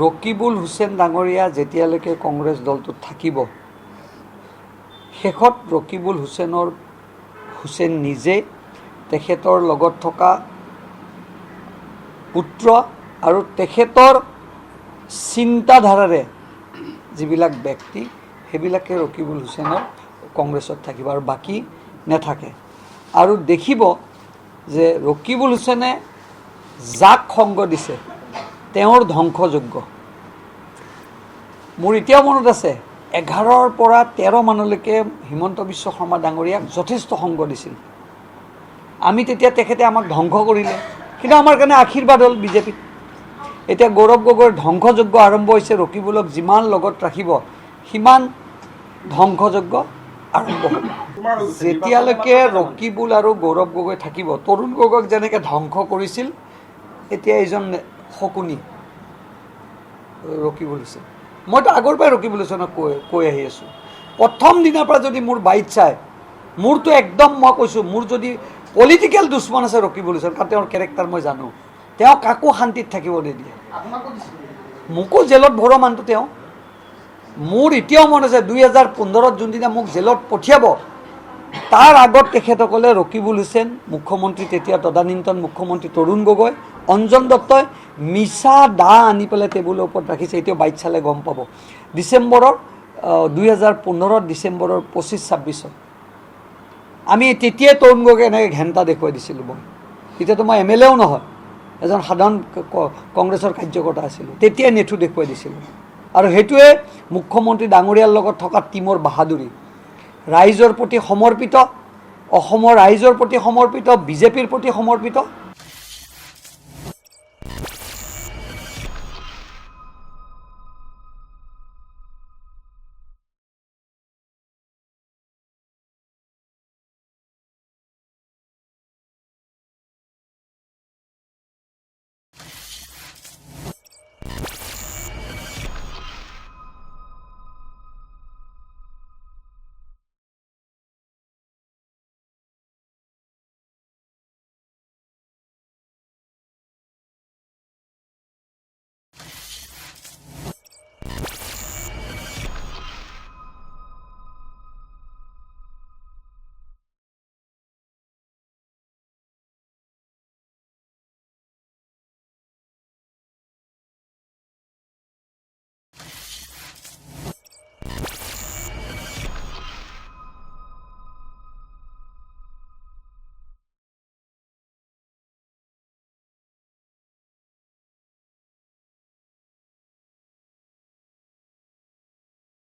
ৰকিবুল হুছেইন ডাঙৰীয়া যেতিয়ালৈকে কংগ্ৰেছ দলটোত থাকিব, শেষত ৰকিবুল হুছেইন নিজে তেখেতৰ লগত থকা পুত্ৰ আৰু তেখেতৰ চিন্তাধাৰাৰে যিবিলাক ব্যক্তি সেইবিলাকে ৰকিবুল হুছেইনৰ কংগ্ৰেছত থাকিব আৰু বাকী নাথাকে। আৰু দেখিব যে ৰকিবুল হুছেইনে যাক সংগ দিছে তেওঁৰ ধ্বংসযোগ্য। মোৰ এতিয়াও মনত আছে 11ৰ পৰা 13 মানলৈকে হিমন্ত বিশ্ব শৰ্মা ডাঙৰীয়াক যথেষ্ট সংগ দিছিল। আমি তেতিয়া তেখেতে আমাক ধ্বংস কৰিলে, কিন্তু আমাৰ কাৰণে আশীৰ্বাদ হ'ল বিজেপিত। এতিয়া গৌৰৱ গগৈৰ ধ্বংসযজ্ঞ আৰম্ভ হৈছে। ৰকিবুলক যিমান লগত ৰাখিব সিমান ধ্বংসযজ্ঞ আৰম্ভ হ'ব। যেতিয়ালৈকে ৰকিবুল আৰু গৌৰৱ গগৈ থাকিব, তৰুণ গগৈক যেনেকৈ ধ্বংস কৰিছিল, এতিয়া এইজন শকুনি ৰকিবুল হুছেইন। মইতো আগৰ পৰাই ৰকিবুল হুছেইনক কৈ আহি আছোঁ। প্ৰথম দিনাৰ পৰা যদি মোৰ বাইট চাই, মোৰতো একদম মই কৈছোঁ, মোৰ যদি পলিটিকেল দুশ্মন আছে ৰকিবুল হুছেইন, কাৰণ তেওঁৰ কেৰেক্টাৰ মই জানো। তেওঁ কাকো শান্তিত থাকিব নিদিয়ে। মোকো জেলত ভৰোৱা মানুহটো তেওঁ। মোৰ এতিয়াও মন আছে 2015ত যোনদিনা মোক জেলত পঠিয়াব, তাৰ আগত তেখেতসকলে ৰকিবুল হুছেইন, মুখ্যমন্ত্ৰী তেতিয়া তদানীন্তন মুখ্যমন্ত্ৰী তৰুণ গগৈ, অঞ্জন দত্তই মিছা দা আনি পেলাই টেবুলৰ ওপৰত ৰাখিছে। এতিয়াও বাইট চালে গম পাব। 2015 ডিচেম্বৰৰ 25-26 আমি তেতিয়াই তৰুণ গগৈক এনেকৈ ঘেণ্টা দেখুৱাই দিছিলোঁ। মই তেতিয়াতো মই MLAও নহয়, এজন সাধাৰণ কংগ্ৰেছৰ কাৰ্যকৰ্তা আছিলোঁ। তেতিয়াই নেঠু দেখুৱাই দিছিলোঁ। আৰু সেইটোৱে মুখ্যমন্ত্ৰী ডাঙৰীয়াৰ লগত থকা টীমৰ বাহাদুৰি। ৰাইজৰ প্ৰতি সমৰ্পিত, অসমৰ ৰাইজৰ প্ৰতি সমৰ্পিত, বিজেপিৰ প্ৰতি সমৰ্পিত।